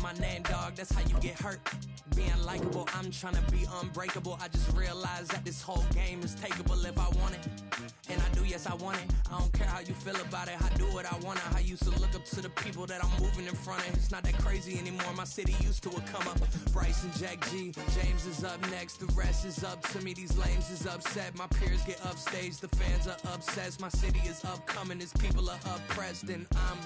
my name, dog, that's how you get hurt. Being likable, I'm trying to be unbreakable. I just realized that this whole game is takeable if I want it. And I do, yes, I want it. I don't care how you feel about it. I do what I want. I used to look up to the people that I'm moving in front of. It's not that crazy anymore. My city used to a come up. Bryce and Jack G. James is up next. The rest is up to me. These lames is upset. My peers get upstage. The fans are obsessed. My city is upcoming. These people are oppressed. And I'm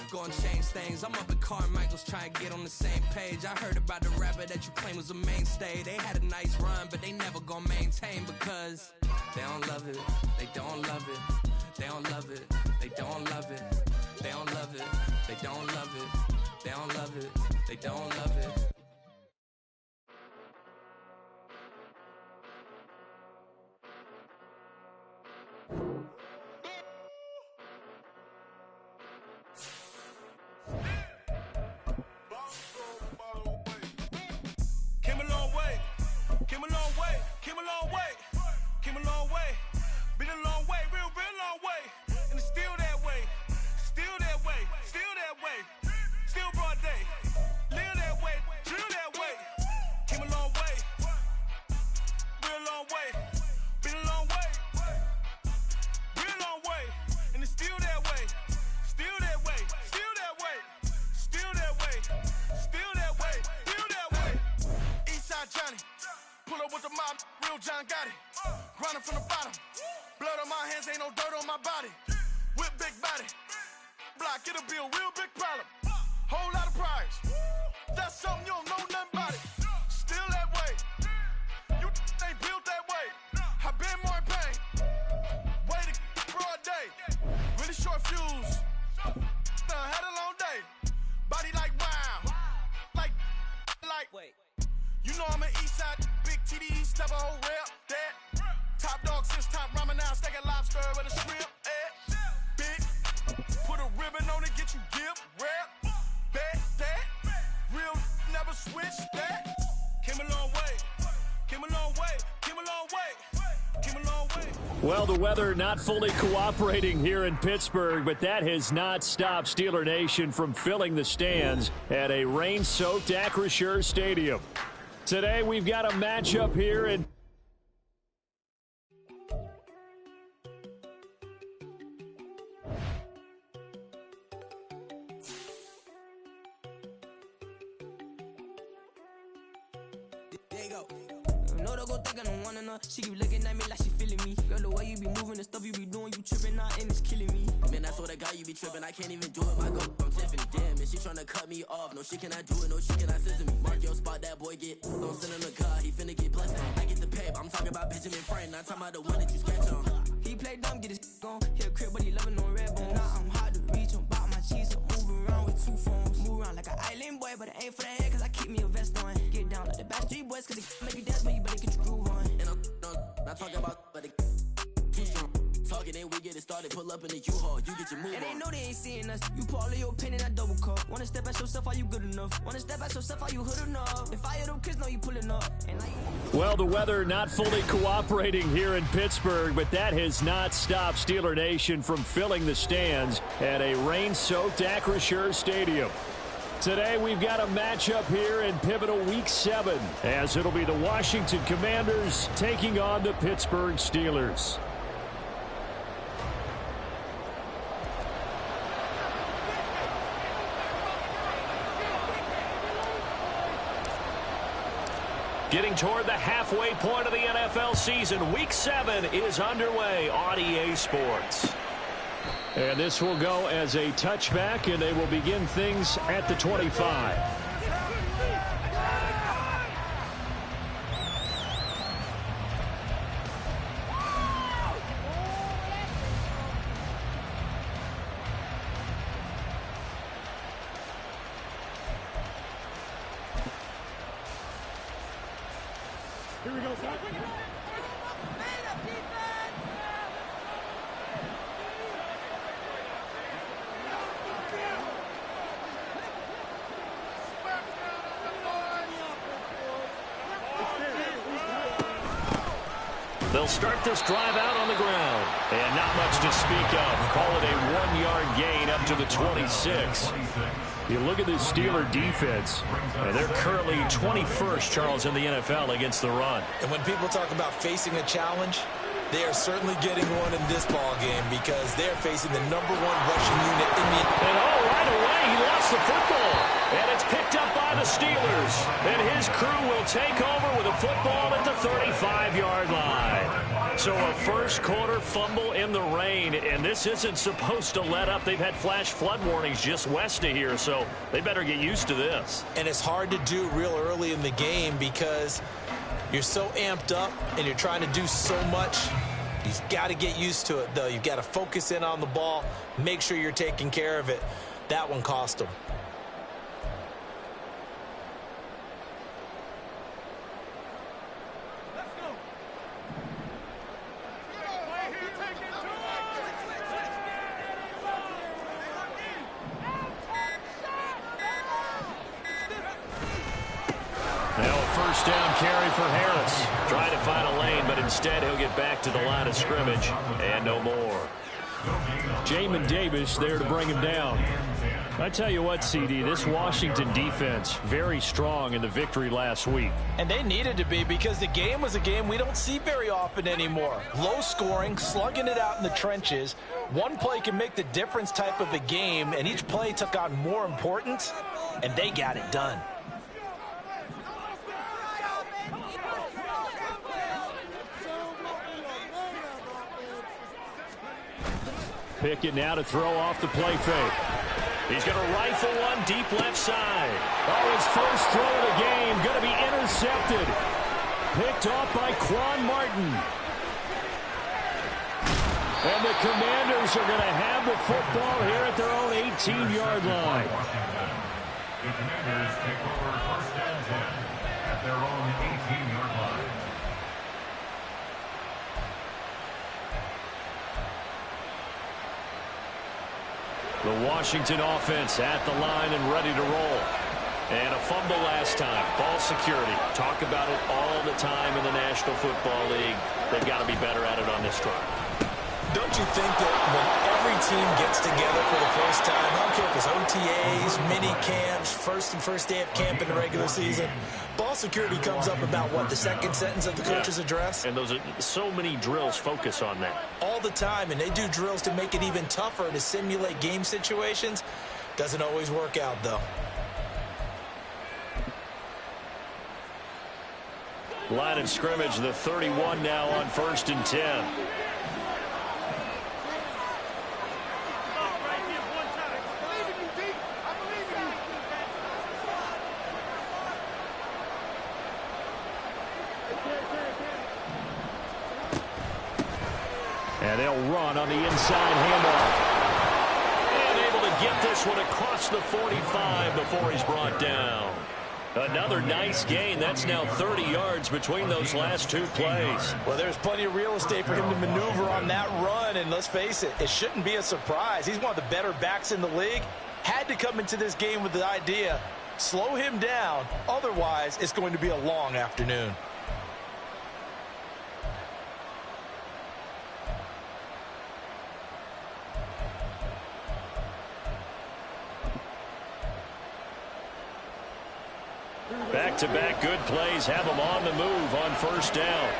gonna change things. I'm up at Carmichael's trying to get on the same page. I heard about the rapper that you claim was a mainstay. They had a nice run, but they never gonna maintain because they don't love it. They don't love it. They don't love it. They don't love it. They don't love it. They don't love it. They don't love it. They don't love it. Came a long way. Came a long way. Came a long way. Came a long way. Been a long way, real long way. And it's still that way. Still that way. Still that way. Still broad day. Live that way. Drill that way. Came a long way. Real long way. Been a long way. Real long way. And it's still that way. Still that way. Still that way. Still that way. Still that way. Still that way. Eastside Johnny. Pull up with the mob. Real John got it. Grinding from the bottom. Blood on my hands, ain't no dirt on my body. With big body. Block, it'll be a real big problem. Whole lot of prize. That's something you don't know nothing about it. Still that way. You ain't built that way. I been more in pain. Way to broad day. Really short fuse. Had a long day. Body like wow. Like. Wait. You know I'm an east side, big TDs, type of whole rep. That. Top dog since top ramen now, steak lobster with a shrimp. Big. Put a ribbon on it, get you give. Rep. Bet that. Real never switch that. Came a long way. Came a long way. Came a long way. Came a long way. Well, the weather not fully cooperating here in Pittsburgh, but that has not stopped Steeler Nation from filling the stands at a rain-soaked Acrisure Stadium. Today, we've got a matchup here in she keep looking at me like she feeling me. Girl, the way you be moving, the stuff you be doing, you tripping out and it's killing me. Man, I swear to God, you be tripping. I can't even do it. My girl, I'm Tiffany. Damn, and she tryna cut me off. No, she cannot do it. No, she cannot scissor me. Mark your spot, that boy get. Don't send him the car. He finna get blessed on. I get the pay, but I'm talking about Benjamin Franklin. Not talking about the one that you sketch on. He play dumb, get his gone. Hit a crib, but he loving on red bone. Now I'm hard to reach. I'm bout my cheese. I'm moving around with two phones. Move around like an island boy, but it ain't for the head, cause I keep me a vest on. Get down like the Backstreet Boys, cause they make you dance, but you better get your groove on. And I'm not talking about, but too strong. Talking, then we get it started. Pull up in the U-Haul, you get your move on. And they know they ain't seeing us. You pull all of your pen in that double cup. Wanna step at yourself, are you good enough? Wanna step at yourself, are you hood enough? If I hear them kids, know you pulling up. And like, well, the weather not fully cooperating here in Pittsburgh, but that has not stopped Steeler Nation from filling the stands at a rain-soaked Acrisure Stadium. Today, we've got a matchup here in pivotal Week 7, as it'll be the Washington Commanders taking on the Pittsburgh Steelers. Getting toward the halfway point of the NFL season, Week 7 is underway on EA Sports. And this will go as a touchback, and they will begin things at the 25. Here we go, Zach. They'll start this drive out on the ground. And not much to speak of. Call it a 1-yard gain up to the 26. You look at this Steeler defense, and they're currently 21st, Charles, in the NFL against the run. And when people talk about facing a challenge, they are certainly getting one in this ball game because they're facing the #1 rushing unit in the... And right away, he lost the football. And it's picked up by the Steelers. And his crew will take over with a football at the 35-yard line. So a first-quarter fumble in the rain, and this isn't supposed to let up. They've had flash flood warnings just west of here, so they better get used to this. And it's hard to do real early in the game because you're so amped up and you're trying to do so much. You've got to get used to it, though. You've got to focus in on the ball, make sure you're taking care of it. That one cost them. Down carry for Harris. Trying to find a lane, but instead he'll get back to the line of scrimmage and no more. Jamin Davis there to bring him down. I tell you what, CD, this Washington defense, very strong in the victory last week. And they needed to be because the game was a game we don't see very often anymore. Low scoring, slugging it out in the trenches. One play can make the difference type of a game, and each play took on more importance, and they got it done. Pickett now to throw off the play fake. He's going to rifle one deep left side. Oh, his first throw of the game going to be intercepted. Picked off by Quan Martin. And the Commanders are going to have the football here at their own 18-yard line. The Commanders take over first and 10 at their own 18-yard line. The Washington offense at the line and ready to roll. And a fumble last time. Ball security. Talk about it all the time in the National Football League. They've got to be better at it on this drive. Don't you think that when every team gets together for the first time, I don't care if it's OTAs, mini camps, first day of camp in the regular season, ball security comes up about, what, the second sentence of the coach's address? And those are so many drills focus on that. All the time, and they do drills to make it even tougher to simulate game situations. Doesn't always work out, though. Line of scrimmage, the 31 now on 1st and 10. And they'll run on the inside handoff. And able to get this one across the 45 before he's brought down. Another nice gain. That's now 30 yards between those last two plays. Well, there's plenty of real estate for him to maneuver on that run. And let's face it, it shouldn't be a surprise. He's one of the better backs in the league. Had to come into this game with the idea, slow him down. Otherwise, it's going to be a long afternoon. Back-to-back good plays have them on the move on 1st down.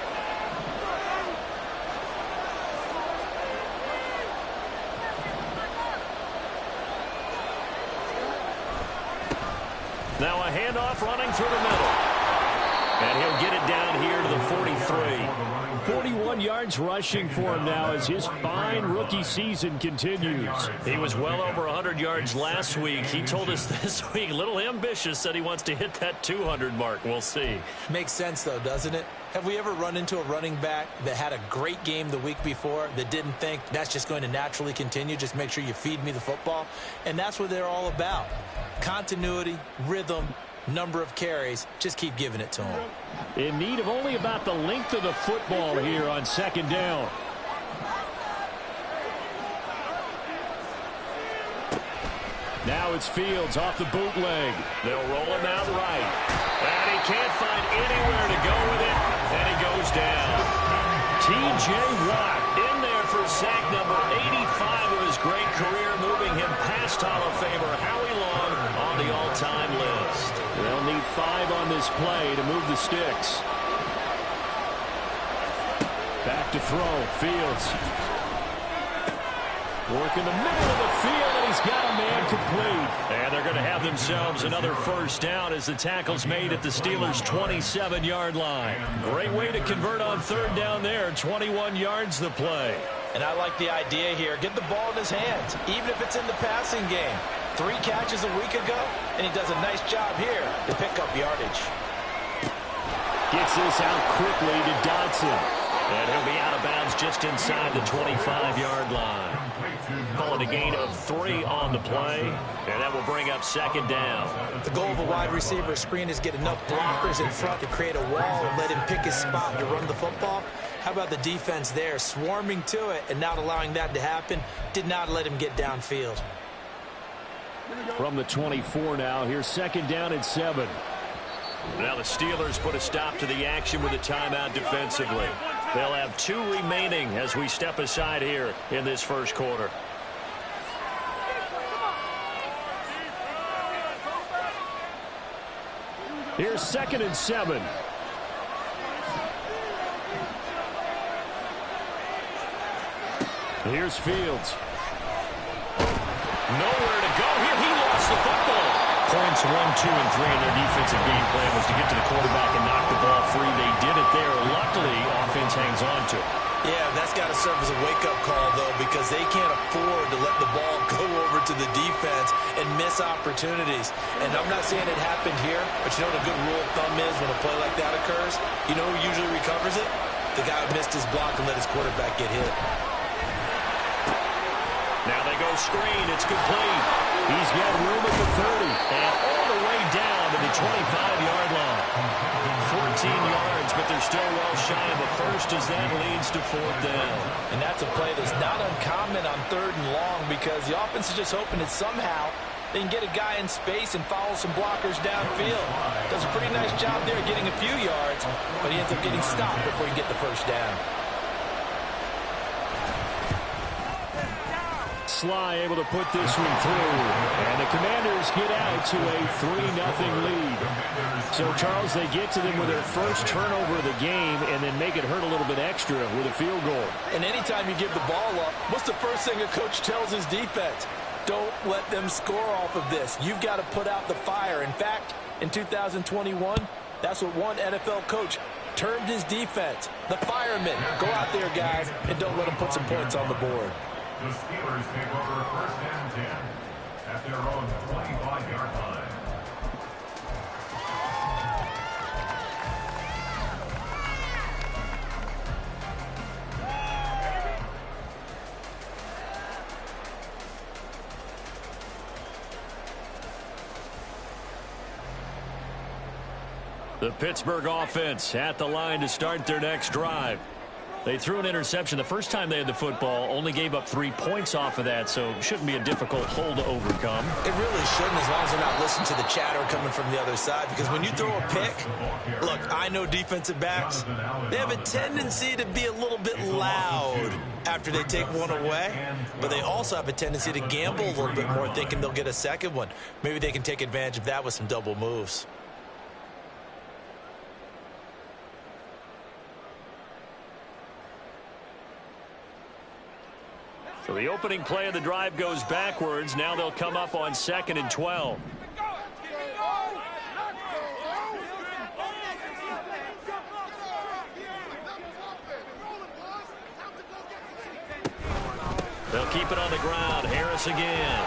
Now a handoff running through the middle. And he'll get it down here to the 43. 41 yards rushing for him now as his fine rookie season continues. He was well over 100 yards last week. He told us this week, a little ambitious, said he wants to hit that 200 mark. We'll see. Makes sense, though, doesn't it? Have we ever run into a running back that had a great game the week before that didn't think that's just going to naturally continue? Just make sure you feed me the football. And that's what they're all about. Continuity, rhythm, number of carries. Just keep giving it to him. In need of only about the length of the football here on 2nd down. Now it's Fields off the bootleg. They'll roll him out right. And he can't find anywhere to go with it. And he goes down. T.J. Watt in there for sack number 85 of his great career, moving him past Hall of Famer Howie Long on the all-time list. They'll need 5 on this play to move the sticks. Back to throw. Fields. Work in the middle of the field, and he's got a man complete. And they're going to have themselves another first down as the tackle's made at the Steelers' 27-yard line. Great way to convert on third down there. 21 yards the play. And I like the idea here. Get the ball in his hands, even if it's in the passing game. 3 catches a week ago, and he does a nice job here to pick up yardage. Gets this out quickly to Dodson. And he'll be out of bounds just inside the 25-yard line. Call it a gain of 3 on the play, and that will bring up second down. The goal of a wide receiver screen is get enough blockers in front to create a wall and let him pick his spot to run the football. How about the defense there, swarming to it and not allowing that to happen? Did not let him get downfield. From the 24 now, here's second down and 7. Now the Steelers put a stop to the action with a timeout defensively. They'll have 2 remaining as we step aside here in this first quarter. Here's second and 7. Here's Fields. Nowhere to go here. He lost the football. Points 1, 2, and 3 in their defensive game plan was to get to the quarterback and knock the ball free. They did it there. Luckily, offense hangs on to it. Yeah, that's got to serve as a wake-up call, though, because they can't afford to let the ball go over to the defense and miss opportunities. And I'm not saying it happened here, but you know what a good rule of thumb is when a play like that occurs? You know who usually recovers it? The guy who missed his block and let his quarterback get hit. Now they go screen. It's complete. He's got room at the 30 and all the way down to the 25-yard line. 14 yards, but they're still well shy of a first as that leads to 4th down. And that's a play that's not uncommon on 3rd and long because the offense is just hoping that somehow they can get a guy in space and follow some blockers downfield. Does a pretty nice job there getting a few yards, but he ends up getting stopped before he can get the first down. Sly able to put this one through. And the Commanders get out to a 3-0 lead. So, Charles, they get to them with their first turnover of the game and then make it hurt a little bit extra with a field goal. And anytime you give the ball up, what's the first thing a coach tells his defense? Don't let them score off of this. You've got to put out the fire. In fact, in 2021, that's what one NFL coach termed his defense. The firemen. Go out there, guys, and don't let them put some points on the board. The Steelers take over 1st and 10 at their own 25-yard line. The Pittsburgh offense at the line to start their next drive. They threw an interception the first time they had the football, only gave up 3 points off of that, so it shouldn't be a difficult hole to overcome. It really shouldn't, as long as they're not listening to the chatter coming from the other side, because when you throw a pick, look, I know defensive backs, they have a tendency to be a little bit loud after they take one away, but they also have a tendency to gamble a little bit more, thinking they'll get a second one. Maybe they can take advantage of that with some double moves. So the opening play of the drive goes backwards. Now they'll come up on 2nd and 12. They'll keep it on the ground. Harris again.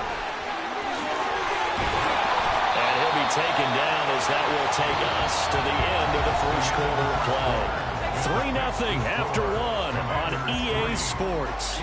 And he'll be taken down as that will take us to the end of the first quarter of play. 3-0 after 1 on EA Sports.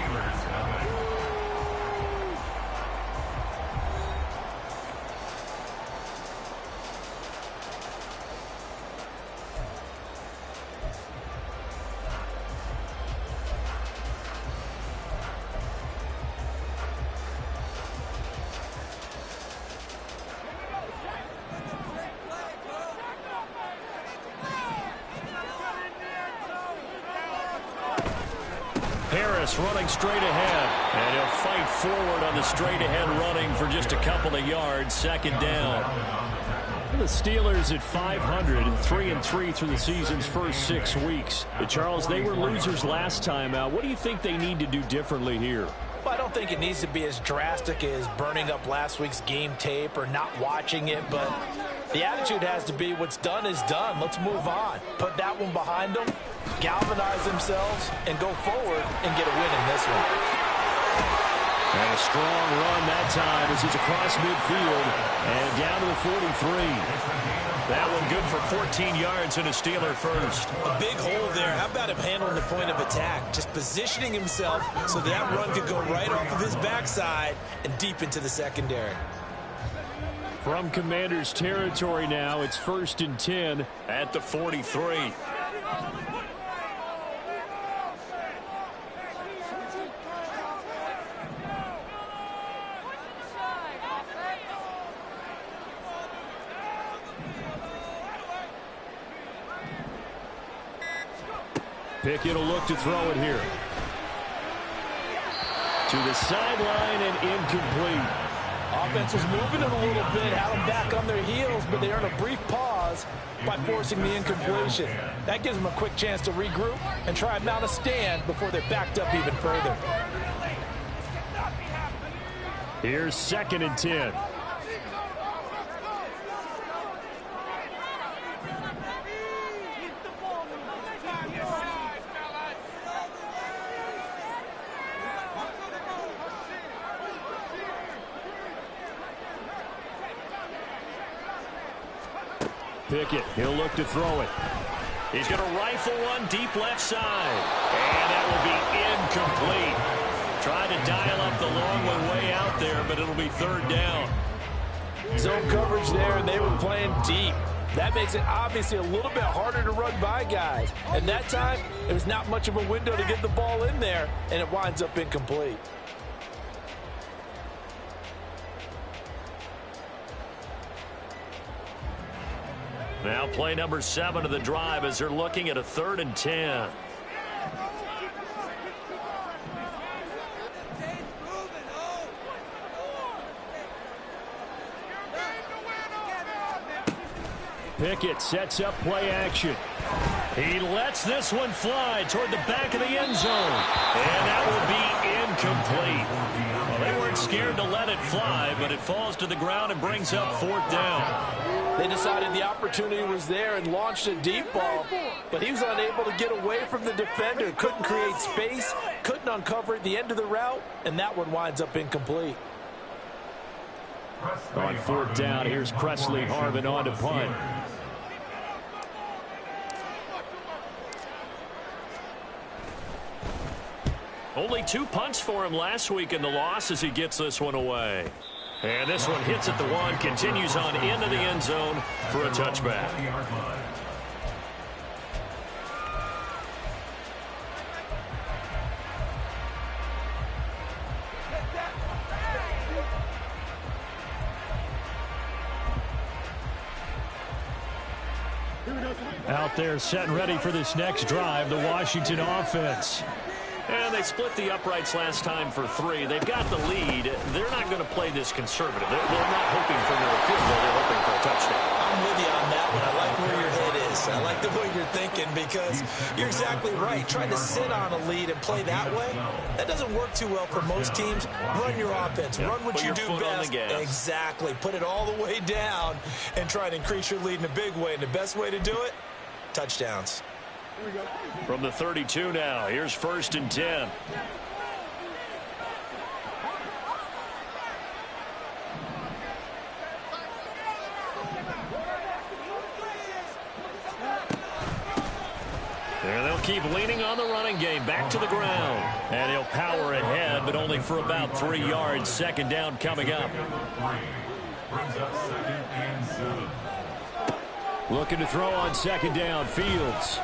pass running straight ahead. And he'll fight forward on the straight ahead running for just a couple of yards. Second down. The Steelers at 500, 3-3 through the season's first 6 weeks. Charles, they were losers last time out. What do you think they need to do differently here? Well, I don't think it needs to be as drastic as burning up last week's game tape or not watching it, but the attitude has to be what's done is done. Let's move on. Put that one behind them, galvanize themselves, and go forward and get a win in this one. And a strong run that time as he's across midfield and down to the 43. That one good for 14 yards and a Steeler first. A big hole there. How about him handling the point of attack? Just positioning himself so that run could go right off of his backside and deep into the secondary. From Commander's territory now, it's 1st and 10 at the 43. Pickett will look to throw it here. To the sideline and incomplete. Offense was moving it a little bit, had them back on their heels, but they earned a brief pause by forcing the incompletion. That gives them a quick chance to regroup and try and mount a stand before they're backed up even further. Here's 2nd and 10. Pickett, he'll look to throw it. He's going to rifle one deep left side. And that will be incomplete. Tried to dial up the long one way out there, but it'll be 3rd down. Zone coverage there, and they were playing deep. That makes it obviously a little bit harder to run by guys. And that time, there was not much of a window to get the ball in there, and it winds up incomplete. Now play number 7 of the drive as they're looking at a 3rd and 10. Pickett sets up play action. He lets this one fly toward the back of the end zone. And that will be incomplete. Well, they weren't scared to let it fly, but it falls to the ground and brings up 4th down. They decided the opportunity was there and launched a deep ball, but he was unable to get away from the defender. Couldn't create space, couldn't uncover at the end of the route, and that one winds up incomplete. On 4th down, here's Presley Harvin on to punt. Only 2 punts for him last week in the loss as he gets this one away. And this one hits at the 1, continues on into the end zone for a touchback. Out there set and ready for this next drive, the Washington offense. And they split the uprights last time for 3. They've got the lead. They're not going to play this conservative. They're not hoping for another field goal. They're hoping for a touchdown. I'm with you on that one. I like where your head is. I like the way you're thinking because you're exactly right. Trying to sit on a lead and play that way, that doesn't work too well for most teams. Run your offense. Run what you do best. Exactly. Put it all the way down and try to increase your lead in a big way. And the best way to do it, touchdowns. From the 32 now, here's 1st and 10. There they'll keep leaning on the running game. Back to the ground. And he'll power ahead, but only for about 3 yards. 2nd down coming up. Looking to throw on 2nd down, Fields.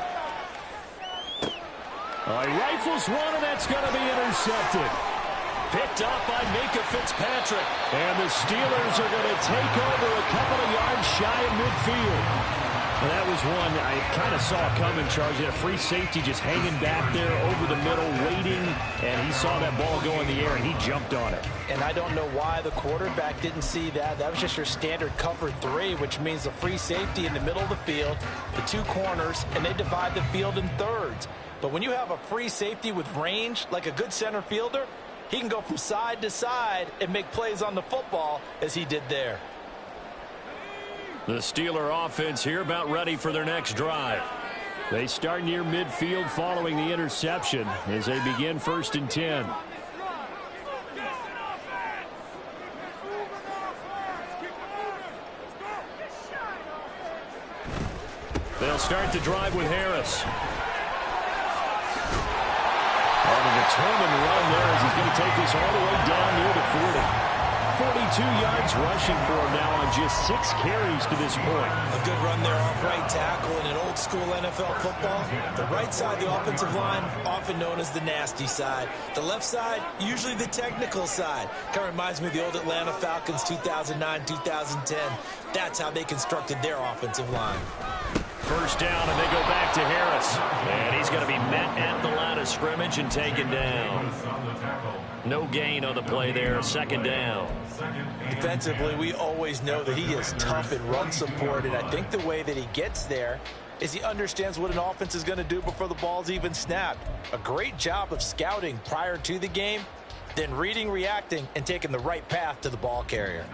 Rifles one, and that's going to be intercepted. Picked up by Minka Fitzpatrick. And the Steelers are going to take over a couple of yards shy of midfield. Well, that was one I kind of saw coming, Charles. He had a free safety just hanging back there over the middle, waiting, and he saw that ball go in the air, and he jumped on it. And I don't know why the quarterback didn't see that. That was just your standard cover 3, which means the free safety in the middle of the field, the 2 corners, and they divide the field in thirds. But when you have a free safety with range, like a good center fielder, he can go from side to side and make plays on the football as he did there. The Steeler offense here about ready for their next drive. They start near midfield following the interception as they begin 1st and 10. They'll start the drive with Harris. On a determined run there as he's going to take this all the way down near the 40. 42 yards rushing for him now on just 6 carries to this point. A good run there off right tackle in an old school NFL football. The right side, the offensive line, often known as the nasty side. The left side, usually the technical side. Kind of reminds me of the old Atlanta Falcons 2009-2010. That's how they constructed their offensive line. 1st down, and they go back to Harris. And he's going to be met at the line of scrimmage and taken down. No gain on the play there, 2nd down. Defensively, we always know that he is tough in run support, and I think the way that he gets there is he understands what an offense is going to do before the ball's even snapped. A great job of scouting prior to the game, then reading, reacting, and taking the right path to the ball carrier.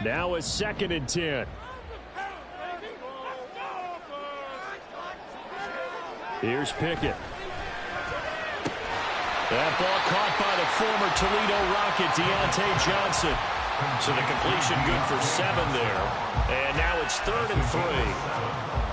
Now it's 2nd and 10. Here's Pickett. That ball caught by the former Toledo Rocket, Deontay Johnson. So the completion good for 7 there. And now it's 3rd and 3.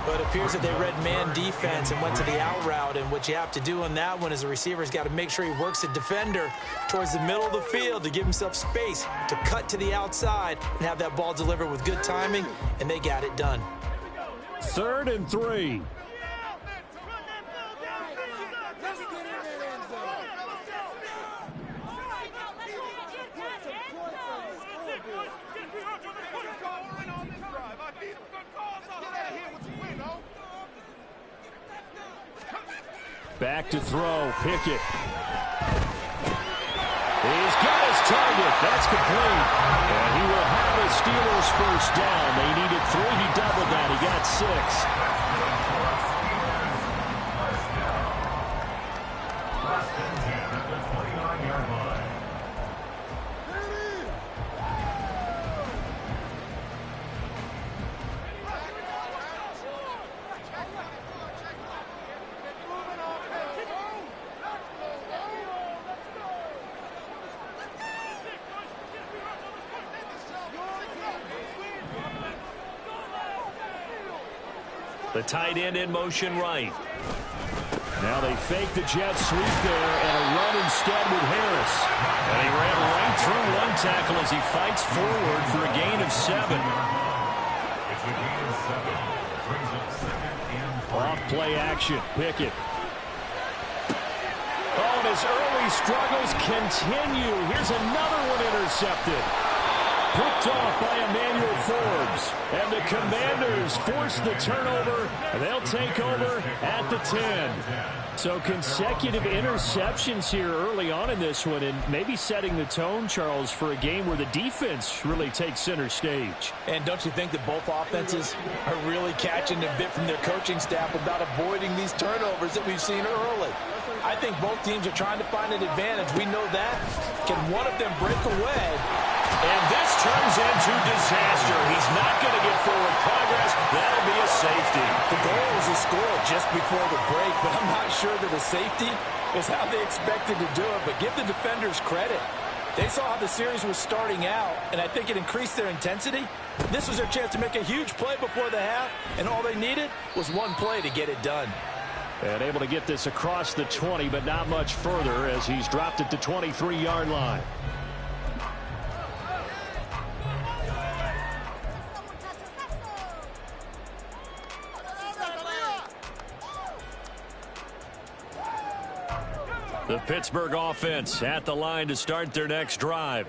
But it appears that they read man defense and went to the out route. And what you have to do on that one is the receiver's got to make sure he works the defender towards the middle of the field to give himself space to cut to the outside and have that ball delivered with good timing. And they got it done. 3rd and 3. Back to throw, Pickett. He's got his target. That's complete. And he will have the Steelers 1st down. They needed 3. He doubled that. He got 6. The tight end in motion right. Now they fake the jet sweep there and a run instead with Harris. And he ran right through 1 tackle as he fights forward for a gain of 7. It's a gain of 7. Brings up 2nd and 3. Off play action, Pickett. Oh, and his early struggles continue. Here's another one intercepted. Picked off by Emmanuel Forbes. And the Commanders force the turnover, and they'll take over at the 10. So consecutive interceptions here early on in this one, and maybe setting the tone, Charles, for a game where the defense really takes center stage. And don't you think that both offenses are really catching a bit from their coaching staff about avoiding these turnovers that we've seen early? I think both teams are trying to find an advantage. We know that. Can one of them break away? And this turns into disaster. He's not going to get forward progress. That'll be a safety. The goal was to score just before the break, but I'm not sure that a safety is how they expected to do it. But give the defenders credit. They saw how the series was starting out, and I think it increased their intensity. This was their chance to make a huge play before the half, and all they needed was 1 play to get it done. And able to get this across the 20, but not much further as he's dropped at the 23-yard line. The Pittsburgh offense at the line to start their next drive.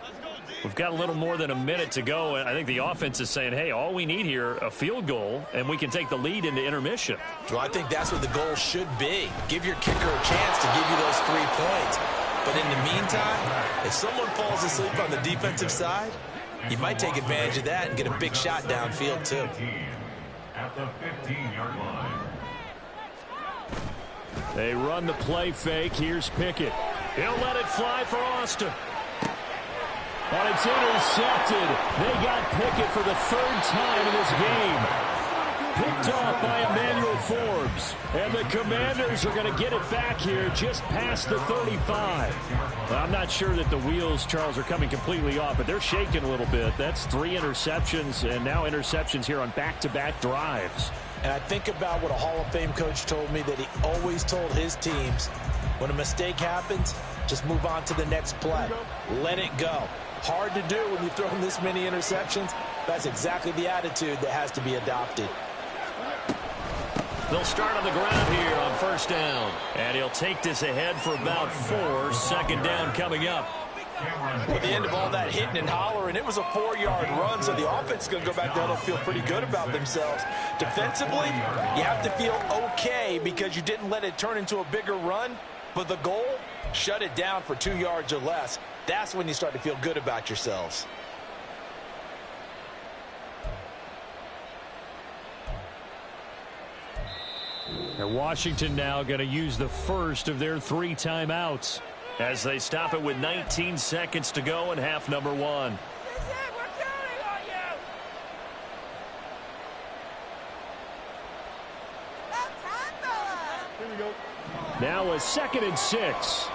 We've got a little more than a minute to go, and I think the offense is saying, hey, all we need here, a field goal, and we can take the lead into intermission. Well, I think that's what the goal should be. Give your kicker a chance to give you those 3 points. But in the meantime, if someone falls asleep on the defensive side, you might take advantage of that and get a big shot downfield, too. At the 15-yard line. They run the play fake. Here's Pickett. He'll let it fly for Austin. But it's intercepted. They got Pickett for the 3rd time in this game. Picked off by Emmanuel Forbes. And the Commanders are going to get it back here just past the 35. Well, I'm not sure that the wheels, Charles, are coming completely off, but they're shaking a little bit. That's 3 interceptions, and now interceptions here on back-to-back drives. And I think about what a Hall of Fame coach told me, that he always told his teams, when a mistake happens, just move on to the next play. Let it go. Hard to do when you throw this many interceptions. That's exactly the attitude that has to be adopted. They'll start on the ground here on 1st down. And he'll take this ahead for about 4. 2nd down coming up. At the end of all that hitting and hollering, it was a 4-yard run, so the offense is going to go back down and feel pretty good about themselves. Defensively, you have to feel okay because you didn't let it turn into a bigger run, but the goal, shut it down for 2 yards or less. That's when you start to feel good about yourselves. And Washington now going to use the first of their 3 timeouts as they stop it with 19 seconds to go in half number 1. Now a 2nd and 6.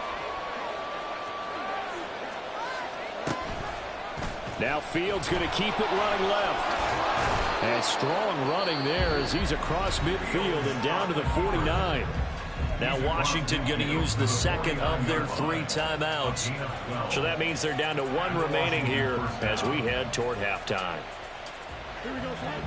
Now Fields going to keep it running left. And strong running there as he's across midfield and down to the 49. Now Washington going to use the 2nd of their 3 timeouts. So that means they're down to 1 remaining here as we head toward halftime. Here we go, Sam.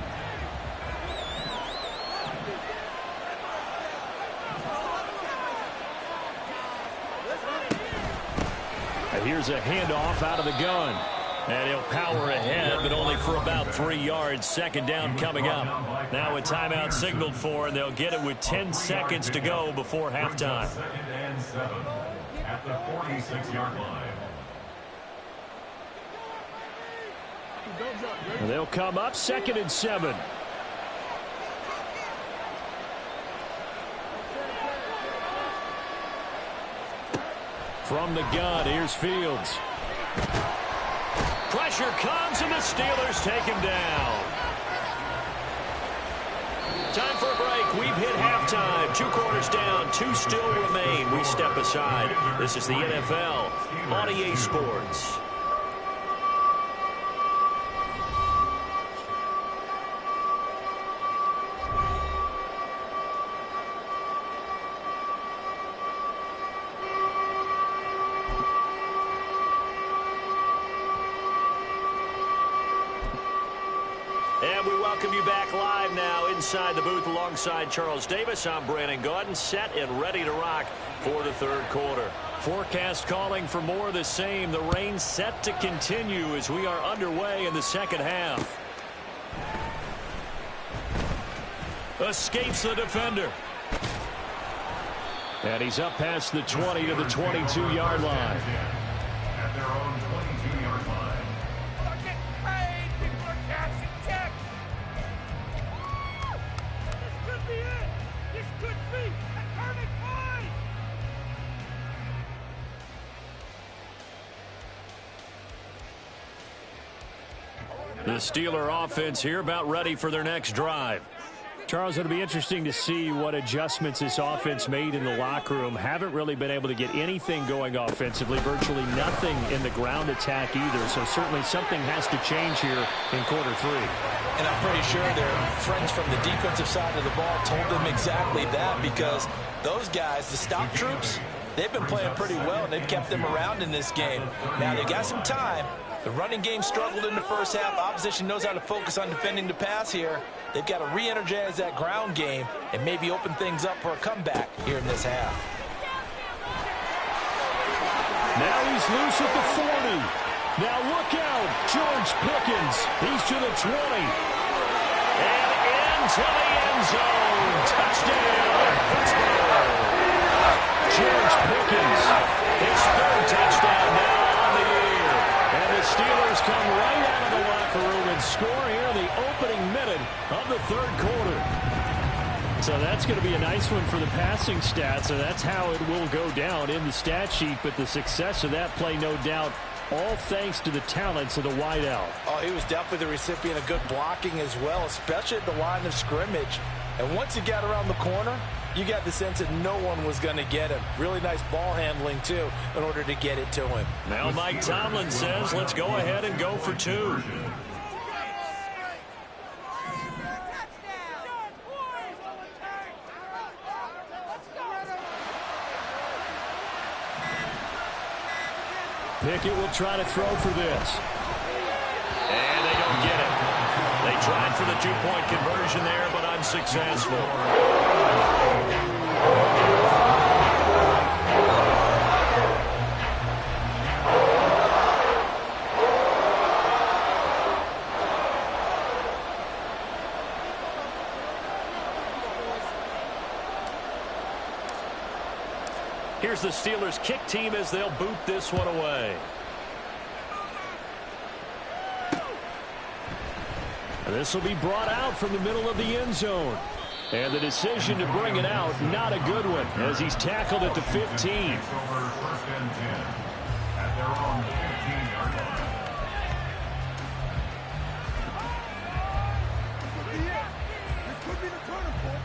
And here's a handoff out of the gun. And he'll power ahead, but only for about 3 yards. 2nd down coming up. Now a timeout signaled for, and they'll get it with 10 seconds to go before halftime. 2nd and 7 at the 46-yard line. And they'll come up 2nd and 7. From the gun, here's Fields. Pressure comes, and the Steelers take him down. Time for a break. We've hit halftime. 2 quarters down, 2 still remain. We step aside. This is the NFL on EA Sports. And we welcome you back live now inside the booth alongside Charles Davis. I'm Brandon Gaudin, set and ready to rock for the 3rd quarter. Forecast calling for more of the same. The rain set to continue as we are underway in the 2nd half. Escapes the defender. And he's up past the 20 to the 22-yard line. At their own 22-yard line. The Steeler offense here about ready for their next drive. Charles, it'll be interesting to see what adjustments this offense made in the locker room. Haven't really been able to get anything going offensively, virtually nothing in the ground attack either. So certainly something has to change here in quarter 3. And I'm pretty sure their friends from the defensive side of the ball told them exactly that, because those guys, the stop troops, they've been playing pretty well, and they've kept them around in this game. Now, they've got some time. The running game struggled in the first half. Opposition knows how to focus on defending the pass here. They've got to re-energize that ground game and maybe open things up for a comeback here in this half. Now he's loose at the 40. Now look out. George Pickens. He's to the 20. And into the end zone. Touchdown, Pittsburgh. George Pickens. His third touchdown now on the year. And the Steelers come right out of the locker room and score here in the opening minute of the third quarter. So that's going to be a nice one for the passing stats. So that's how it will go down in the stat sheet. But the success of that play, no doubt, all thanks to the talents of the wideout. Oh, he was definitely the recipient of good blocking as well, especially at the line of scrimmage. And once he got around the corner, you got the sense that no one was going to get him. Really nice ball handling, too, in order to get it to him. Now Mike Tomlin says, let's go ahead and go for 2. Pickett will try to throw for this. And they don't get it. They tried for the 2-point conversion there, but unsuccessful. Here's the Steelers kick team as they'll boot this one away. This will be brought out from the middle of the end zone. And the decision to bring it out, not a good one, as he's tackled at the 15. First and 10 at their own 15-yard line. This could be the turning point.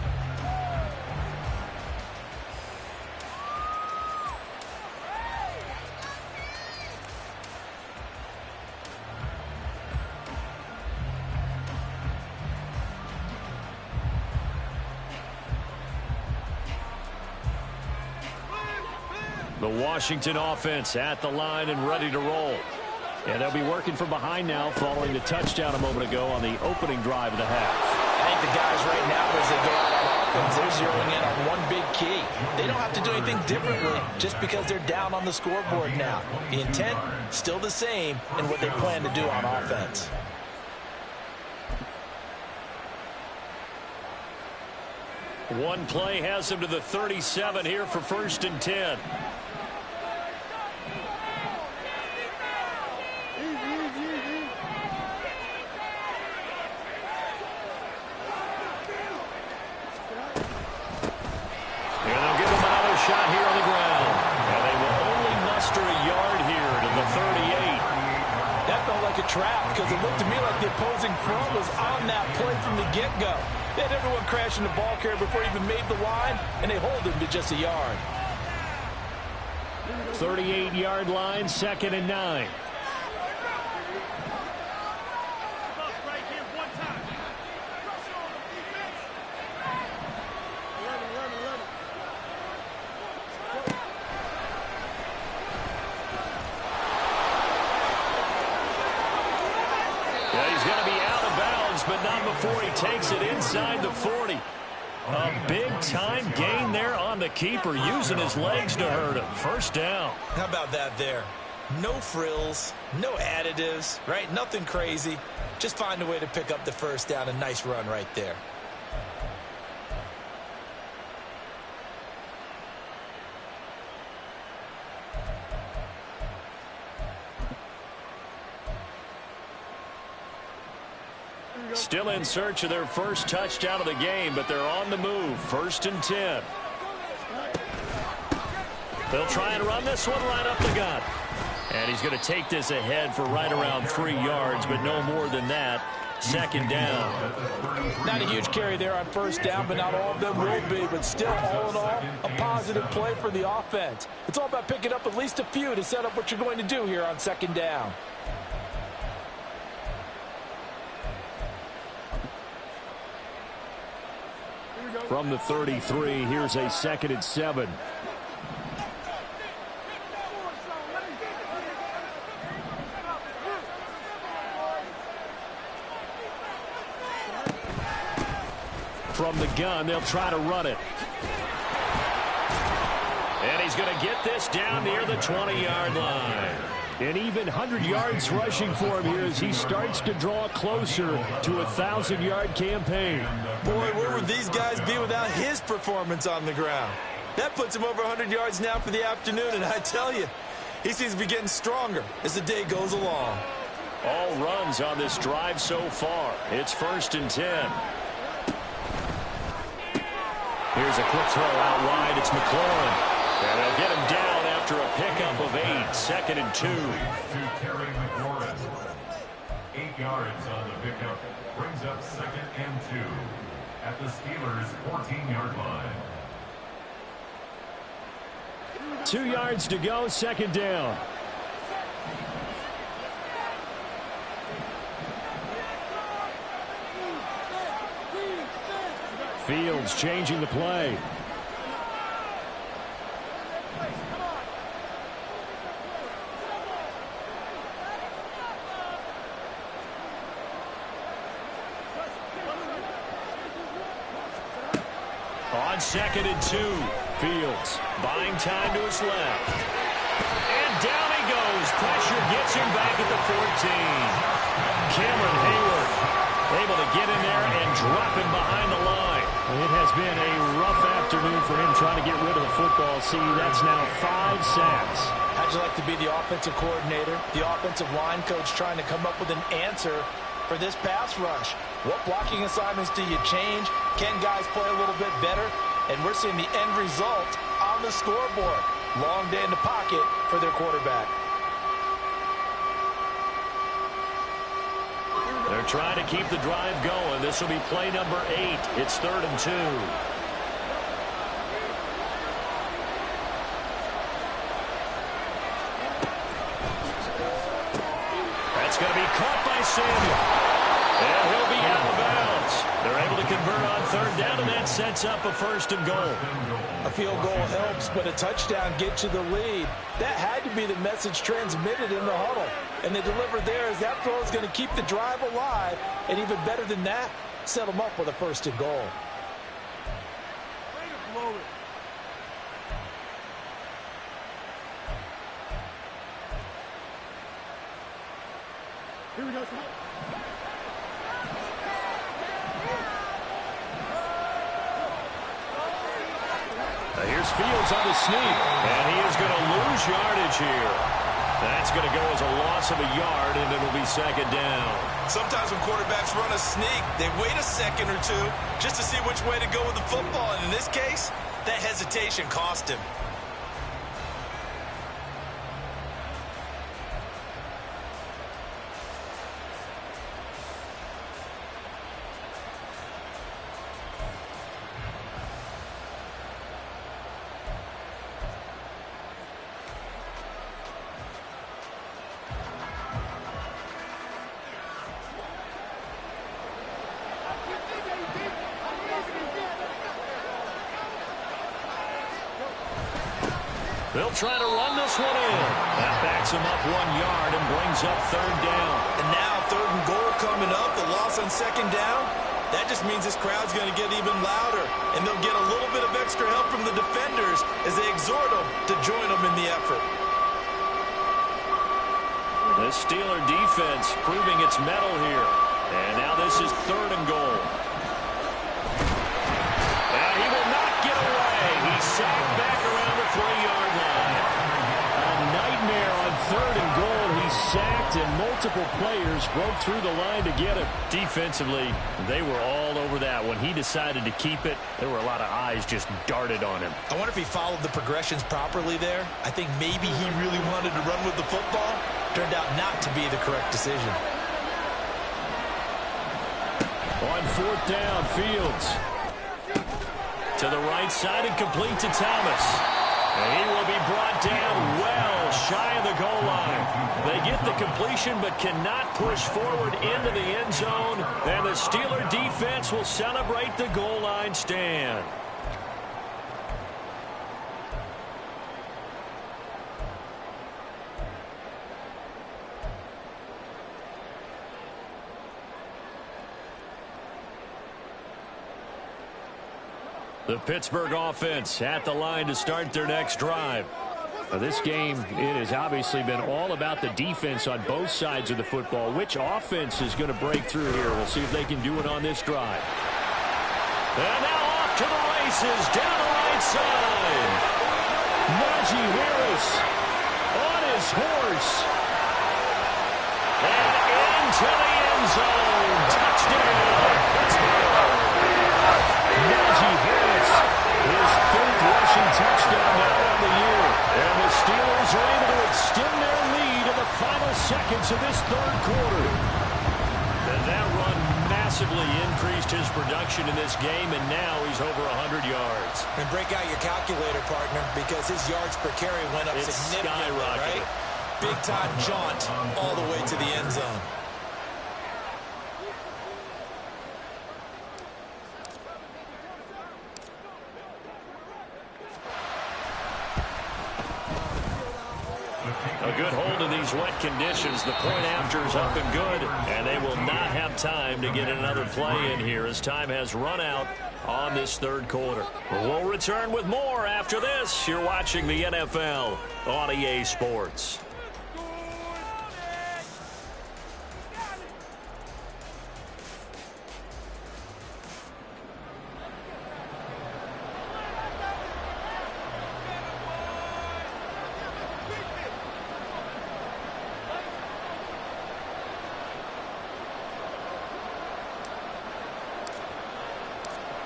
The Washington offense at the line and ready to roll. And they'll be working from behind now following the touchdown a moment ago on the opening drive of the half. I think the guys right now, as they go out on offense, they're zeroing in on one big key. They don't have to do anything differently just because they're down on the scoreboard now. The intent, still the same in what they plan to do on offense. One play has him to the 37 here for 1st and 10. Shot here on the ground. And they will only muster a yard here to the 38. That felt like a trap because it looked to me like the opposing front was on that play from the get-go. They had everyone crashing the ball carrier before he even made the line, and they hold him to just a yard. 38-yard line, 2nd and 9. But not before he takes it inside the 40. A big-time gain there on the keeper, using his legs to hurt him. 1st down. How about that there? No frills, no additives, right? Nothing crazy. Just find a way to pick up the 1st down. A nice run right there. Still in search of their first touchdown of the game, but they're on the move. 1st and 10. They'll try and run this one right up the gut. And he's going to take this ahead for right around 3 yards, but no more than that. 2nd down. Not a huge carry there on 1st down, but not all of them will be. But still, all in all, a positive play for the offense. It's all about picking up at least a few to set up what you're going to do here on 2nd down. From the 33, here's a 2nd and 7. From the gun, they'll try to run it. And he's going to get this down near the 20-yard line. An even 100 yards rushing for him here as he starts to draw closer to a 1,000-yard campaign. Boy, where would these guys be without his performance on the ground? That puts him over 100 yards now for the afternoon, and I tell you, he seems to be getting stronger as the day goes along. All runs on this drive so far. It's 1st and 10. Here's a quick throw out wide. It's McLaurin. And they'll get him down after a pickup of 8. 2nd and 2. To Terry McLaurin. 8 yards on the pickup. Brings up 2nd and 2 at the Steelers' 14-yard line. 2 yards to go, 2nd down. Fields changing the play. On 2nd and 2, Fields buying time to his left. And down he goes. Pressure gets him back at the 14. Cameron Hayward able to get in there and drop him behind the line. It has been a rough afternoon for him trying to get rid of the football. See, that's now 5 sacks. How'd you like to be the offensive coordinator, the offensive line coach trying to come up with an answer for this pass rush? What blocking assignments do you change? Can guys play a little bit better? And we're seeing the end result on the scoreboard. Long day in the pocket for their quarterback. They're trying to keep the drive going. This will be play number 8. It's 3rd and 2. That's going to be caught by Samuel. And he'll be out of bounds. They're able to convert on 3rd down, and that sets up a 1st and goal. A field goal helps, but a touchdown gets you the lead. That had to be the message transmitted in the huddle. And they delivered there as that throw is going to keep the drive alive. And even better than that, set them up with a 1st and goal. Here we go. Here's Fields on the sneak, and he is going to lose yardage here. That's going to go as a loss of a yard, and it'll be 2nd down. Sometimes when quarterbacks run a sneak, they wait a second or two just to see which way to go with the football. And in this case, that hesitation cost him. They'll try to run this one in. That backs him up 1 yard and brings up 3rd down. And now 3rd and goal coming up. The loss on 2nd down. That just means this crowd's going to get even louder. And they'll get a little bit of extra help from the defenders as they exhort them to join them in the effort. The Steeler defense proving its mettle here. And now this is 3rd and goal. And he will not get away. He's sacked back around the 3-yard line. A nightmare on 3rd and goal. He's sacked, and multiple players broke through the line to get him. Defensively, they were all over that. When he decided to keep it, there were a lot of eyes just darted on him. I wonder if he followed the progressions properly there. I think maybe he really wanted to run with the football. Turned out not to be the correct decision. On 4th down, Fields to the right side and complete to Thomas. And he will be brought down well shy of the goal line. They get the completion but cannot push forward into the end zone. And the Steeler defense will celebrate the goal line stand. The Pittsburgh offense at the line to start their next drive. This game, it has obviously been all about the defense on both sides of the football. Which offense is going to break through here? We'll see if they can do it on this drive. And now off to the races, down the right side. Najee Harris on his horse. And into the end zone. Touchdown, Pittsburgh. Najee Harris, his 5th rushing touchdown now on the year. And the Steelers are able to extend their lead in the final seconds of this 3rd quarter. And that run massively increased his production in this game, and now he's over 100 yards. And break out your calculator, partner, because his yards per carry went up significantly, right? Big-time jaunt all the way to the end zone. A good hold in these wet conditions. The point after is up and good, and they will not have time to get another play in here as time has run out on this 3rd quarter. We'll return with more after this. You're watching the NFL on EA Sports.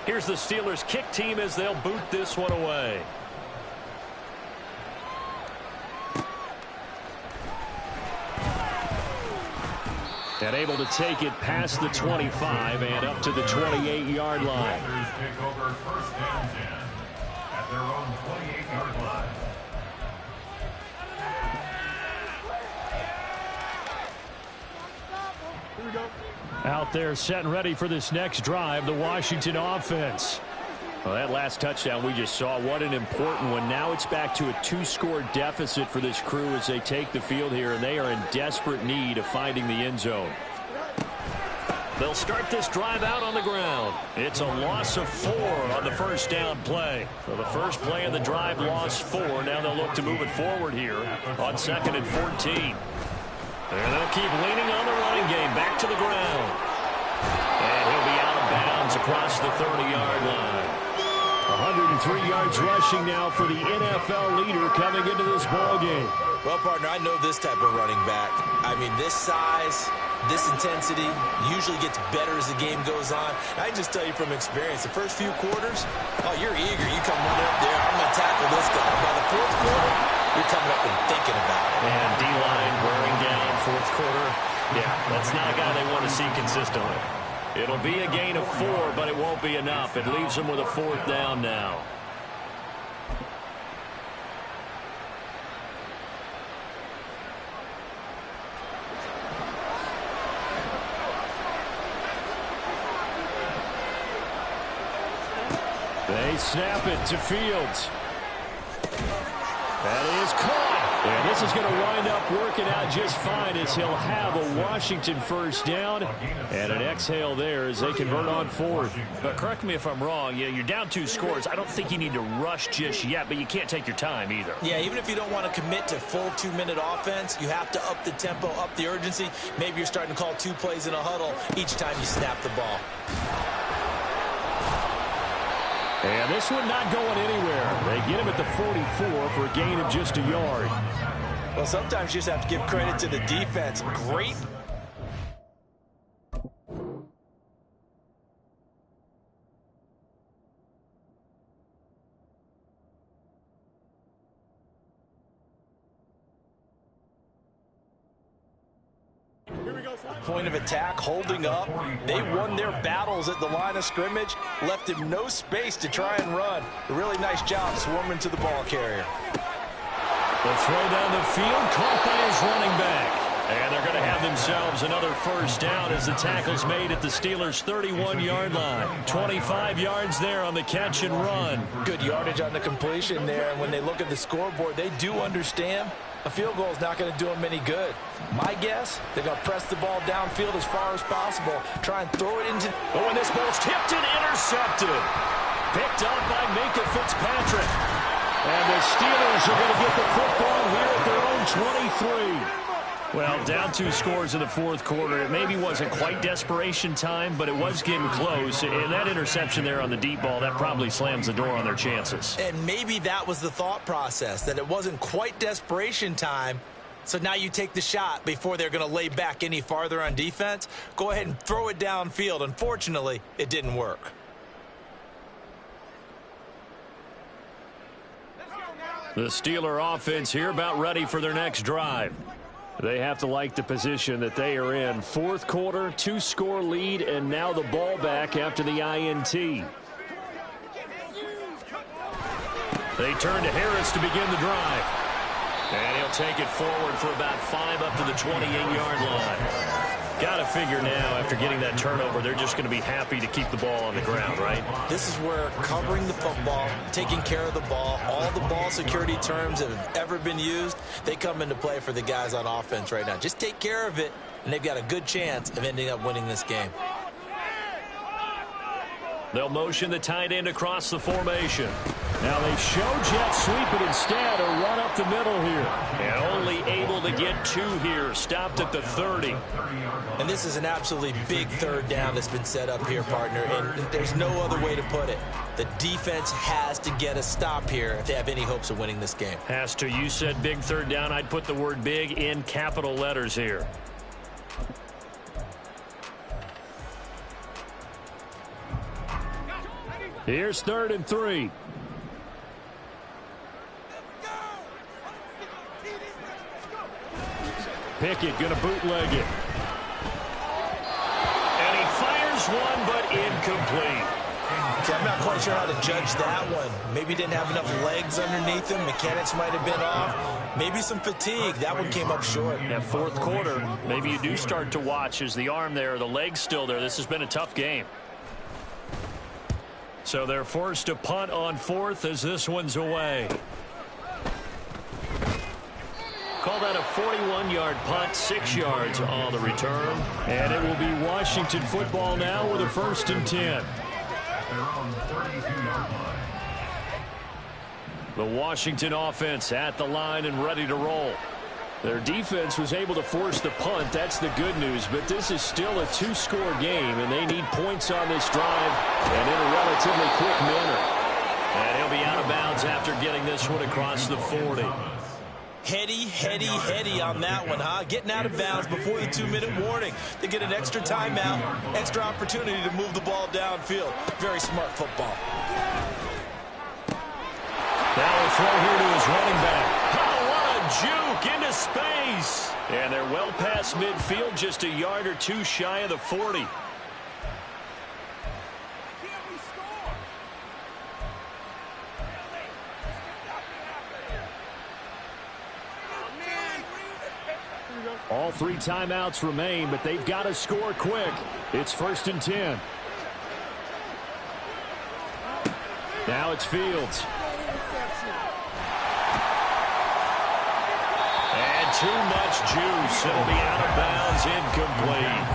Here's the Steelers kick team as they'll boot this one away. And able to take it past the 25 and up to the 28-yard line. Take over 1st and 10 at their own 28-yard line. Here we go. Out there set and ready for this next drive, the Washington offense. Well, that last touchdown we just saw, what an important one. Now it's back to a 2-score deficit for this crew as they take the field here, and they are in desperate need of finding the end zone. They'll start this drive out on the ground. It's a loss of 4 on the 1st down play. So the first play of the drive lost 4. Now they'll look to move it forward here on 2nd and 14. And they'll keep leaning on the running game. Back to the ground. And he'll be out of bounds across the 30-yard line. 103 yards rushing now for the NFL leader coming into this ballgame. Well, partner, I know this type of running back. I mean, this size, this intensity usually gets better as the game goes on. I can just tell you from experience, the first few quarters, oh, you're eager. You come running up there, I'm going to tackle this guy. By the 4th quarter, you're coming up and thinking about it. And D-line wearing down 4th quarter. Yeah, that's not a guy they want to see consistently. It'll be a gain of 4, but it won't be enough. It leaves them with a 4th down now. They snap it to Fields. That is caught. And this is going to wind up working out just fine as he'll have a Washington 1st down. And an exhale there as they convert on 4th. But correct me if I'm wrong. Yeah, you're down 2 scores. I don't think you need to rush just yet, but you can't take your time either. Yeah, even if you don't want to commit to full 2-minute offense, you have to up the tempo, up the urgency. Maybe you're starting to call 2 plays in a huddle each time you snap the ball. And this one not going anywhere. They get him at the 44 for a gain of just a yard. Well, sometimes you just have to give credit to the defense. Great. Point of attack, holding up. They won their battles at the line of scrimmage, left him no space to try and run. A really nice job swarming to the ball carrier. The throw down the field, caught by his running back. And they're going to have themselves another 1st down as the tackle's made at the Steelers' 31-yard line. 25 yards there on the catch and run. Good yardage on the completion there, and when they look at the scoreboard, they do understand a field goal is not going to do them any good. My guess, they're going to press the ball downfield as far as possible, try and throw it into... Oh, and this ball's tipped and intercepted. Picked up by Minkah Fitzpatrick. And the Steelers are going to get the football here at their own 23. Well, down 2 scores in the fourth quarter. It maybe wasn't quite desperation time, but it was getting close. And that interception there on the deep ball, that probably slams the door on their chances. And maybe that was the thought process, that it wasn't quite desperation time. So now you take the shot before they're going to lay back any farther on defense. Go ahead and throw it downfield. Unfortunately, it didn't work. The Steeler offense here about ready for their next drive. They have to like the position that they are in. Fourth quarter, 2-score lead, and now the ball back after the INT. They turn to Harris to begin the drive. And he'll take it forward for about 5 up to the 28-yard line. Got to figure now, after getting that turnover, they're just going to be happy to keep the ball on the ground, right? This is where covering the football, taking care of the ball, all the ball security terms that have ever been used, they come into play for the guys on offense right now. Just take care of it, and they've got a good chance of ending up winning this game. They'll motion the tight end across the formation. Now they show jet sweep it instead, or run up the middle here. And only able to get 2 here. Stopped at the 30. And this is an absolutely big third down that's been set up here, partner. And there's no other way to put it. The defense has to get a stop here if they have any hopes of winning this game. Has to. You said big third down. I'd put the word big in capital letters here. Here's 3rd and 3. Pickett going to bootleg it. And he fires one, but incomplete. Okay, I'm not quite sure how to judge that one. Maybe he didn't have enough legs underneath him. Mechanics might have been off. Maybe some fatigue. That one came up short. That fourth quarter, maybe you do start to watch as the arm there, the leg's still there. This has been a tough game. So they're forced to punt on 4th as this one's away. Call that a 41-yard punt, 6 yards on the return. And it will be Washington football now with a 1st and 10. Their own 32-yard line. The Washington offense at the line and ready to roll. Their defense was able to force the punt. That's the good news. But this is still a 2-score game, and they need points on this drive and in a relatively quick manner. And he'll be out of bounds after getting this one across the 40. Heady on that one, huh? Getting out of bounds before the 2-minute warning. They get an extra timeout, extra opportunity to move the ball downfield. Very smart football. Now a throw here to his running back. Juke into space. And they're well past midfield, just a yard or 2 shy of the 40. All 3 timeouts remain, but they've got to score quick. It's 1st and 10. Now it's Fields. Too much juice. It'll be out of bounds, incomplete.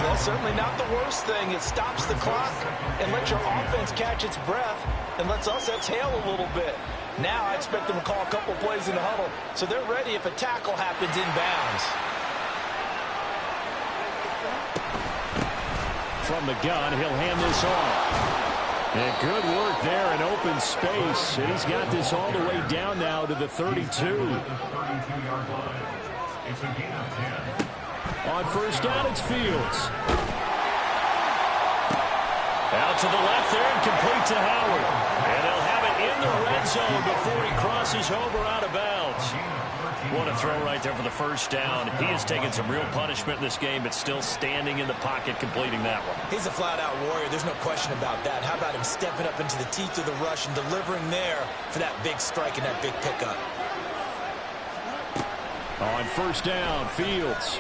That's certainly not the worst thing. It stops the clock and lets your offense catch its breath and lets us exhale a little bit. Now I expect them to call a couple plays in the huddle so they're ready if a tackle happens in bounds. From the gun, he'll hand this off. And good work there in open space. And he's got this all the way down now to the 32. It's a gain of 10. On 1st down, it's Fields. Out to the left there and complete to Howard. And they'll have it in the red zone before he crosses over out of bounds. What a throw right there for the 1st down. He has taken some real punishment in this game, but still standing in the pocket completing that one. He's a flat-out warrior. There's no question about that. How about him stepping up into the teeth of the rush and delivering there for that big strike and that big pickup? On 1st down, Fields.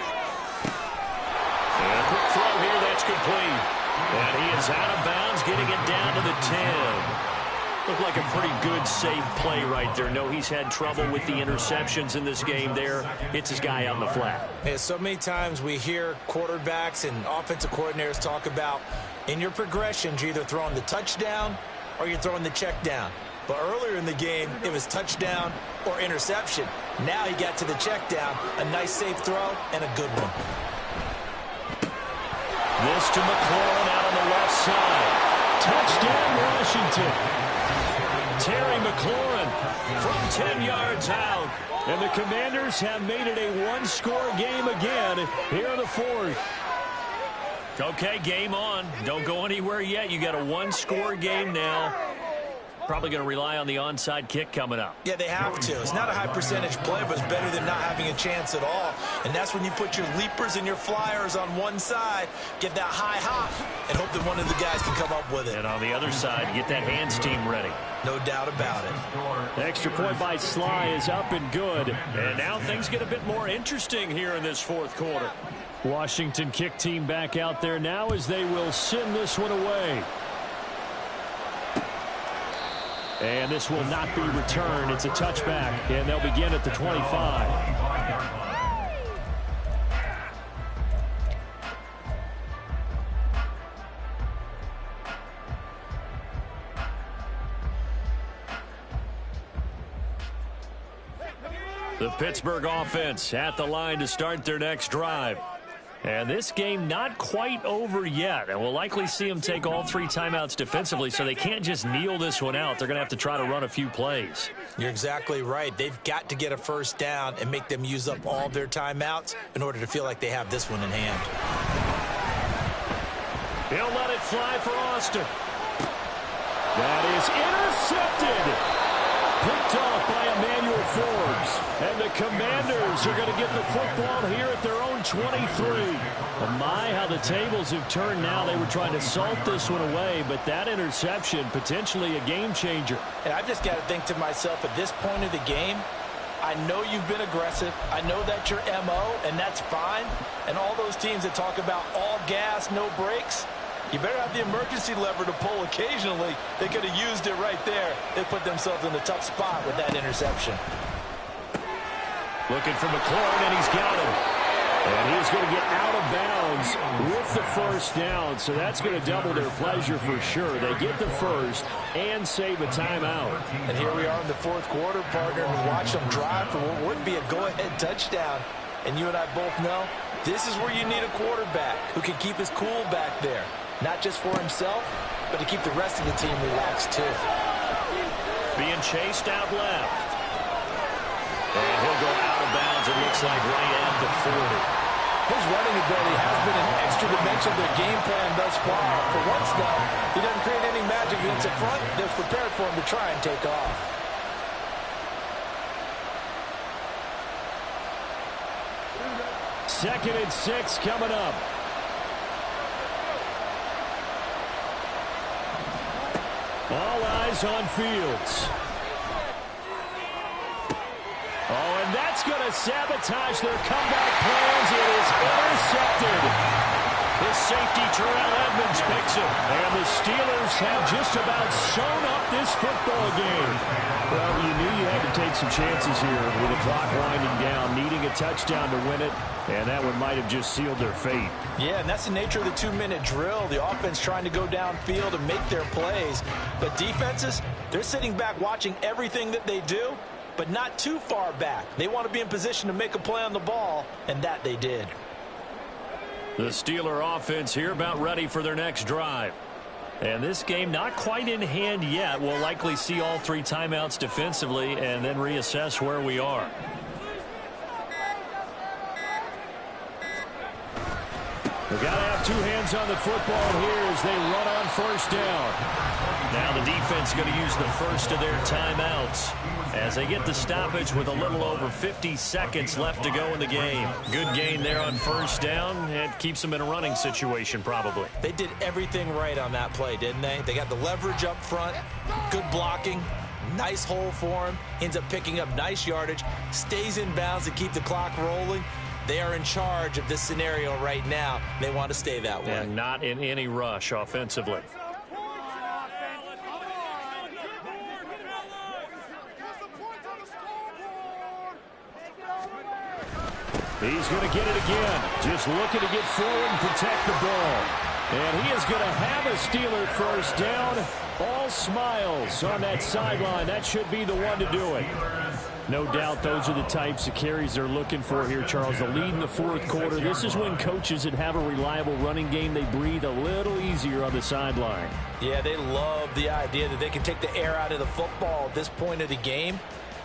And a quick throw here, that's complete. And he is out of bounds, getting it down to the 10. Looked like a pretty good, safe play right there. No, he's had trouble with the interceptions in this game there. It's his guy out in the flat. Yeah, so many times we hear quarterbacks and offensive coordinators talk about in your progressions, you're either throwing the touchdown or you're throwing the check down. But earlier in the game, it was touchdown or interception. Now he got to the check down, a nice safe throw, and a good one. This to McLaurin out on the left side. Touchdown, Washington. Terry McLaurin from 10 yards out. And the Commanders have made it a one-score game again here in the fourth. Okay, game on. Don't go anywhere yet. You got a one-score game now. Probably going to rely on the onside kick coming up. Yeah, they have to. It's not a high percentage play, but it's better than not having a chance at all. And that's when you put your leapers and your flyers on one side, get that high hop, and hope that one of the guys can come up with it. And on the other side, get that hands team ready. No doubt about it. The extra point by Sly is up and good. And now things get a bit more interesting here in this fourth quarter. Washington kick team back out there now as they will send this one away. And this will not be returned. It's a touchback, and they'll begin at the 25. The Pittsburgh offense at the line to start their next drive. And this game not quite over yet. And we'll likely see them take all three timeouts defensively, so they can't just kneel this one out. They're going to have to try to run a few plays. You're exactly right. They've got to get a first down and make them use up all their timeouts in order to feel like they have this one in hand. He'll let it fly for Austin. That is intercepted. Picked off by Emmanuel Forbes. And the Commanders are going to get the football here at their own 23. Oh my, how the tables have turned now. They were trying to salt this one away, but that interception, potentially a game changer. And I've just got to think to myself, at this point of the game, I know you've been aggressive. I know that's your MO, and that's fine. And all those teams that talk about all gas, no brakes, you better have the emergency lever to pull occasionally. They could have used it right there. They put themselves in a tough spot with that interception. Looking for McLaurin, and he's got him. And he's going to get out of bounds with the first down, so that's going to double their pleasure for sure. They get the first and save a timeout. And here we are in the fourth quarter, partner, and watch them drive for what would be a go-ahead touchdown. And you and I both know this is where you need a quarterback who can keep his cool back there. Not just for himself, but to keep the rest of the team relaxed, too. Being chased out left. And he'll go out of bounds, it looks like, right at the 40. His running ability has been an extra dimension of their game plan thus far. For once, though, he doesn't create any magic against the front. They're prepared for him to try and take off. Second and 6 coming up. All eyes on Fields. Oh, and that's going to sabotage their comeback plans. It is intercepted. His safety, Terrell Edmonds, picks it. And the Steelers have just about sewn up this football game. Well, you knew you had to take some chances here with the clock winding down, needing a touchdown to win it, and that one might have just sealed their fate. Yeah, and that's the nature of the 2-minute drill. The offense trying to go downfield and make their plays. But defenses, they're sitting back watching everything that they do, but not too far back. They want to be in position to make a play on the ball, and that they did. The Steeler offense here about ready for their next drive. And this game not quite in hand yet. We'll likely see all three timeouts defensively and then reassess where we are. We've got to have two hands on the football here as they run on first down. Now the defense going to use the first of their timeouts as they get the stoppage with a little over 50 seconds left to go in the game. Good gain there on first down. It keeps them in a running situation probably. They did everything right on that play, didn't they? They got the leverage up front, good blocking, nice hole for him, ends up picking up nice yardage, stays in bounds to keep the clock rolling. They are in charge of this scenario right now. They want to stay that way. And not in any rush offensively. He's going to get it again. Just looking to get forward and protect the ball. And he is going to have a Steeler first down. All smiles on that sideline. That should be the one to do it. No doubt those are the types of carries they're looking for here, Charles. The lead in the fourth quarter. This is when coaches that have a reliable running game, they breathe a little easier on the sideline. Yeah, they love the idea that they can take the air out of the football at this point of the game.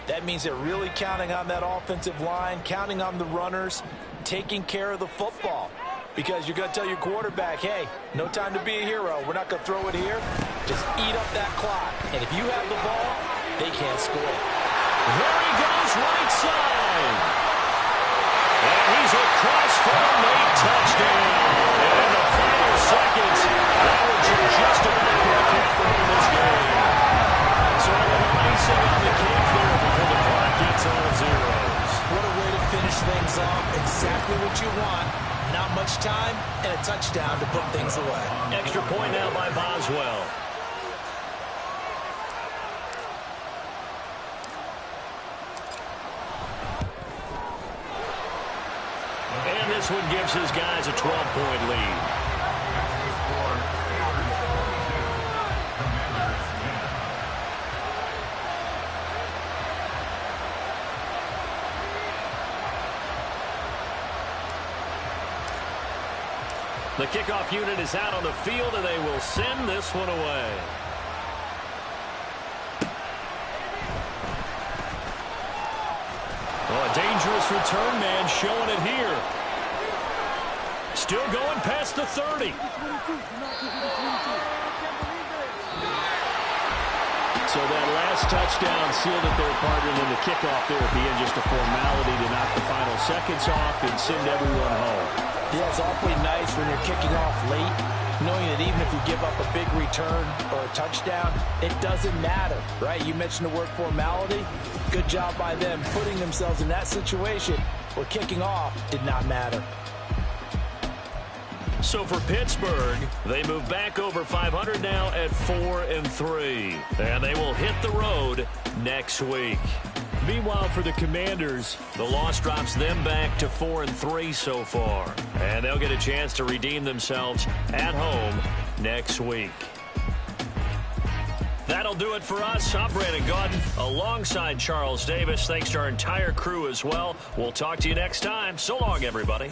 That means they're really counting on that offensive line, counting on the runners, taking care of the football. Because you're going to tell your quarterback, hey, no time to be a hero. We're not going to throw it here. Just eat up that clock. And if you have the ball, they can't score. There he goes, right side. And he's across for a late touchdown. And in the final seconds, that would just about break it for this game. So a little icing on the cake there before the clock gets all zeros. What a way to finish things off. Exactly what you want. Not much time and a touchdown to put things away. Extra point now by Boswell. And this one gives his guys a 12-point lead. The kickoff unit is out on the field, and they will send this one away. Oh, a dangerous return man showing it here. Still going past the 30. So that last touchdown sealed it there, partner, and then the kickoff there at the end, just a formality to knock the final seconds off and send everyone home. Yeah, it's awfully nice when you're kicking off late, knowing that even if you give up a big return or a touchdown, it doesn't matter, right? You mentioned the word formality. Good job by them putting themselves in that situation where kicking off did not matter. So for Pittsburgh, they move back over 500 now at 4-3. And they will hit the road next week. Meanwhile, for the Commanders, the loss drops them back to 4-3 so far. And they'll get a chance to redeem themselves at home next week. That'll do it for us. I'm Brandon Gaudin alongside Charles Davis. Thanks to our entire crew as well. We'll talk to you next time. So long, everybody.